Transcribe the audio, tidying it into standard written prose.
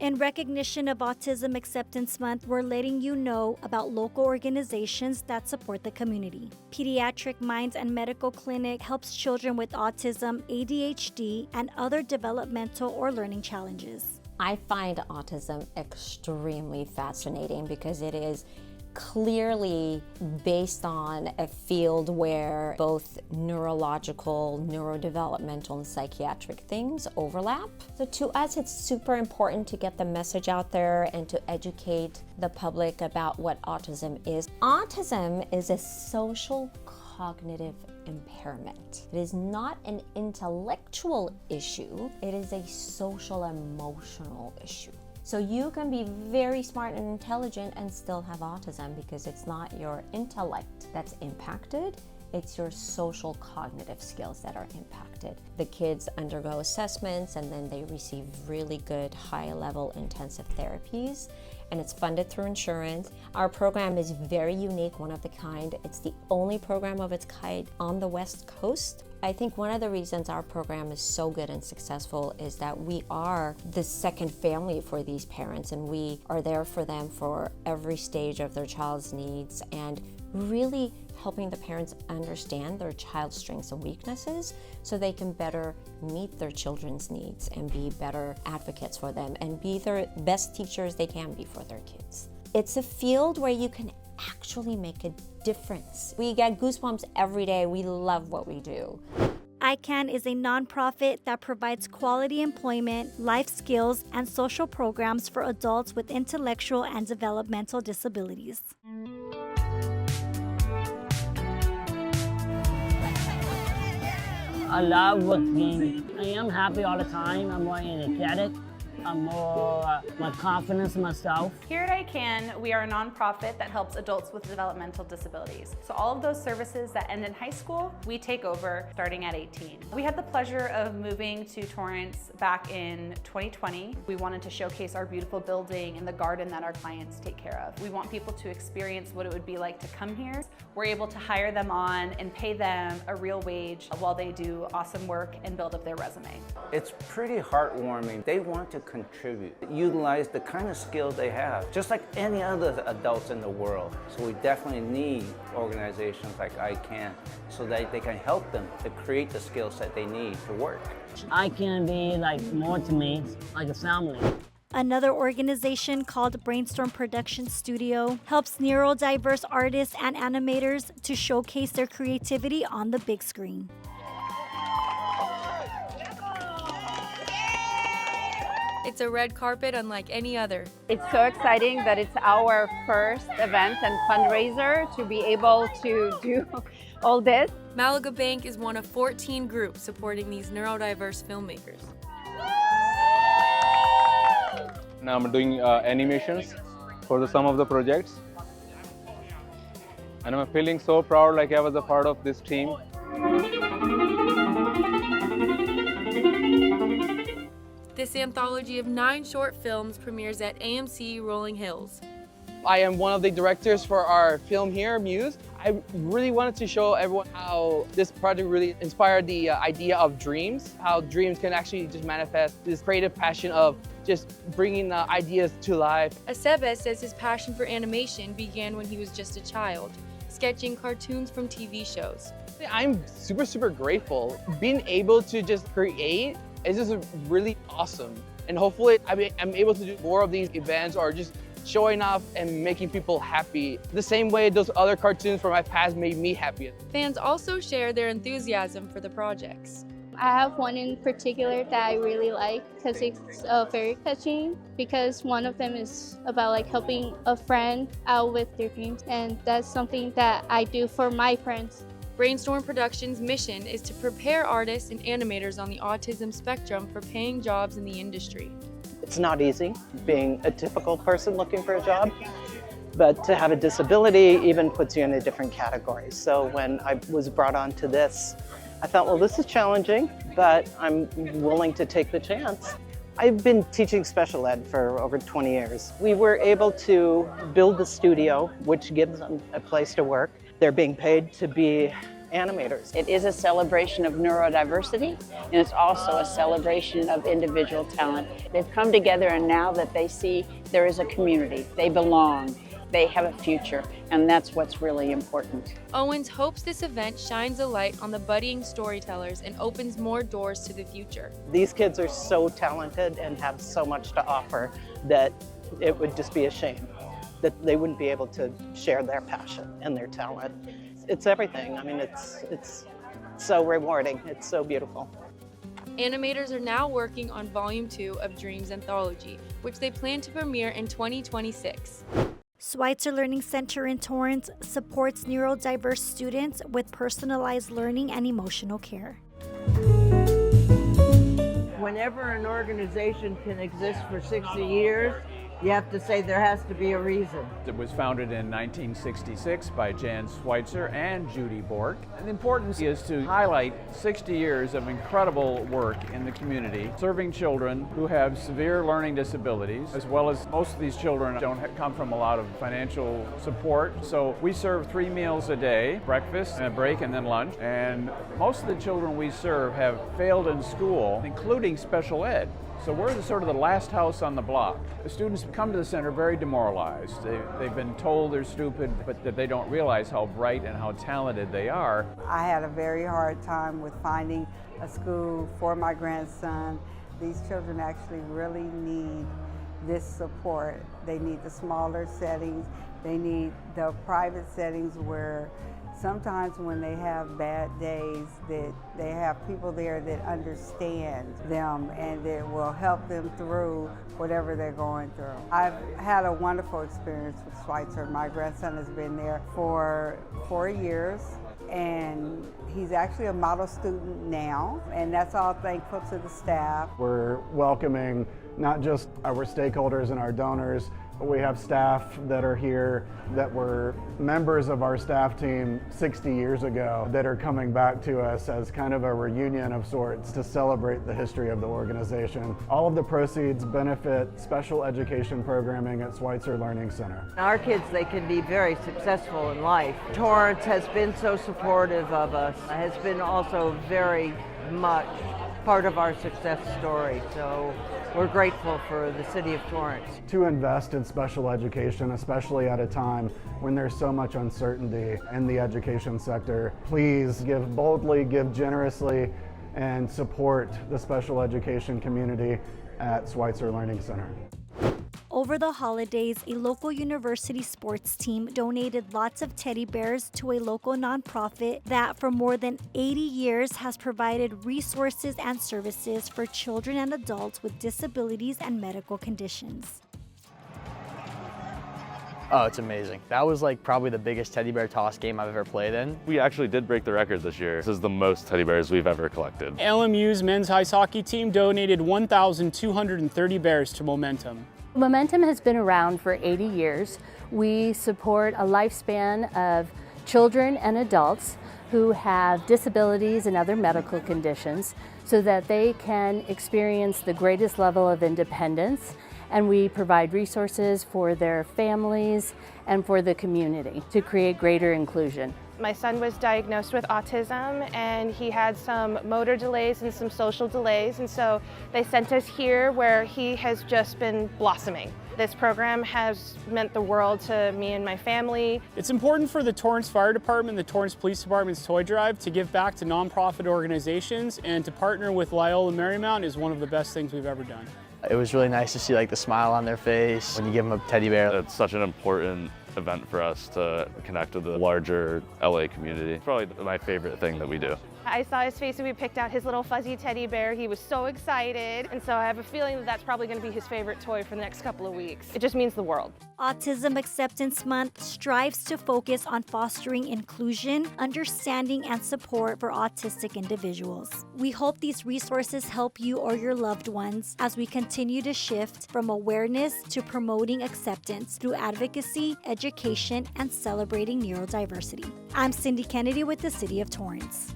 In recognition of Autism Acceptance Month, we're letting you know about local organizations that support the community. Pediatric Minds and Medical Clinic helps children with autism, ADHD, and other developmental or learning challenges. I find autism extremely fascinating because it is clearly based on a field where both neurological, neurodevelopmental, and psychiatric things overlap. So to us, it's super important to get the message out there and to educate the public about what autism is. Autism is a social cognitive impairment. It is not an intellectual issue, it is a social emotional issue. So you can be very smart and intelligent and still have autism because it's not your intellect that's impacted, it's your social cognitive skills that are impacted. The kids undergo assessments and then they receive really good high-level intensive therapies, and it's funded through insurance. Our program is very unique, one of a kind. It's the only program of its kind on the West Coast. I think one of the reasons our program is so good and successful is that we are the second family for these parents, and we are there for them for every stage of their child's needs and really helping the parents understand their child's strengths and weaknesses so they can better meet their children's needs and be better advocates for them and be their best teachers they can be for their kids. It's a field where you can actually make a difference. We get goosebumps every day. We love what we do. ICANN is a nonprofit that provides quality employment, life skills, and social programs for adults with intellectual and developmental disabilities. I love working. I am happy all the time. I'm more energetic. I'm more confidence in myself. Here at ICANN, we are a nonprofit that helps adults with developmental disabilities. So all of those services that end in high school, we take over starting at 18. We had the pleasure of moving to Torrance back in 2020. We wanted to showcase our beautiful building and the garden that our clients take care of. We want people to experience what it would be like to come here. We're able to hire them on and pay them a real wage while they do awesome work and build up their resume. It's pretty heartwarming. They want to contribute, utilize the kind of skills they have, just like any other adults in the world. So we definitely need organizations like ICANN so that they can help them to create the skills that they need to work. ICANN be like more to me, like a family. Another organization called Brainstorm Production Studio helps neurodiverse artists and animators to showcase their creativity on the big screen. It's a red carpet unlike any other. It's so exciting that it's our first event and fundraiser to be able to do all this. Malaga Bank is one of 14 groups supporting these neurodiverse filmmakers. Now I'm doing animations for some of the projects. And I'm feeling so proud like I was a part of this team. This anthology of 9 short films premieres at AMC Rolling Hills. I am one of the directors for our film here, Muse. I really wanted to show everyone how this project really inspired the idea of dreams, how dreams can actually just manifest this creative passion of just bringing ideas to life. Acebes says his passion for animation began when he was just a child, sketching cartoons from TV shows. I'm super grateful. Being able to just create is just really awesome. And hopefully I'm able to do more of these events or just showing off and making people happy the same way those other cartoons from my past made me happy. Fans also share their enthusiasm for the projects. I have one in particular that I really like because it's very touching, because one of them is about like helping a friend out with their dreams, and that's something that I do for my friends. Brainstorm Productions' mission is to prepare artists and animators on the autism spectrum for paying jobs in the industry. It's not easy being a typical person looking for a job, but to have a disability even puts you in a different category. So when I was brought onto this, I thought, well, this is challenging, but I'm willing to take the chance. I've been teaching special ed for over 20 years. We were able to build the studio, which gives them a place to work. They're being paid to be animators. It is a celebration of neurodiversity, and it's also a celebration of individual talent. They've come together, and now that they see there is a community, they belong, they have a future, and that's what's really important. Owens hopes this event shines a light on the budding storytellers and opens more doors to the future. These kids are so talented and have so much to offer that it would just be a shame that they wouldn't be able to share their passion and their talent. It's everything. I mean, it's so rewarding. It's so beautiful. Animators are now working on Volume 2 of Dreams Anthology, which they plan to premiere in 2026. Schweitzer Learning Center in Torrance supports neurodiverse students with personalized learning and emotional care. Whenever an organization can exist for 60 years, you have to say there has to be a reason. It was founded in 1966 by Jan Schweitzer and Judy Bork. And the importance is to highlight 60 years of incredible work in the community, serving children who have severe learning disabilities, as well as most of these children don't come from a lot of financial support. So we serve 3 meals a day, breakfast, and a break, and then lunch. And most of the children we serve have failed in school, including special ed. So we're sort of the last house on the block. The students come to the center very demoralized. They've been told they're stupid, but that they don't realize how bright and how talented they are. I had a very hard time with finding a school for my grandson. These children actually really need this support. They need the smaller settings. They need the private settings where sometimes when they have bad days, that they have people there that understand them and that will help them through whatever they're going through. I've had a wonderful experience with Schweitzer. My grandson has been there for 4 years, and he's actually a model student now, and that's all thankful to the staff. We're welcoming not just our stakeholders and our donors, but we have staff that are here that were members of our staff team 60 years ago that are coming back to us as kind of a reunion of sorts to celebrate the history of the organization. All of the proceeds benefit special education programming at Schweitzer Learning Center. Our kids, they can be very successful in life. Torrance has been so supportive of us, has been also very much part of our success story. So we're grateful for the city of Torrance. To invest in special education, especially at a time when there's so much uncertainty in the education sector, please give boldly, give generously, and support the special education community at Schweitzer Learning Center. Over the holidays, a local university sports team donated lots of teddy bears to a local nonprofit that for more than 80 years has provided resources and services for children and adults with disabilities and medical conditions. Oh, it's amazing. That was like probably the biggest teddy bear toss game I've ever played in. We actually did break the record this year. This is the most teddy bears we've ever collected. LMU's men's ice hockey team donated 1,230 bears to Momentum. Momentum has been around for 80 years. We support a lifespan of children and adults who have disabilities and other medical conditions so that they can experience the greatest level of independence, and we provide resources for their families and for the community to create greater inclusion. My son was diagnosed with autism, and he had some motor delays and some social delays, and so they sent us here where he has just been blossoming. This program has meant the world to me and my family. It's important for the Torrance Fire Department and the Torrance Police Department's Toy Drive to give back to nonprofit organizations, and to partner with Loyola Marymount is one of the best things we've ever done. It was really nice to see like the smile on their face when you give them a teddy bear. It's such an important event for us to connect with the larger LA community. It's probably my favorite thing that we do. I saw his face when we picked out his little fuzzy teddy bear. He was so excited, and so I have a feeling that that's probably going to be his favorite toy for the next couple of weeks. It just means the world. Autism Acceptance Month strives to focus on fostering inclusion, understanding, and support for autistic individuals. We hope these resources help you or your loved ones as we continue to shift from awareness to promoting acceptance through advocacy, education, and celebrating neurodiversity. I'm Cindy Kennedy with the City of Torrance.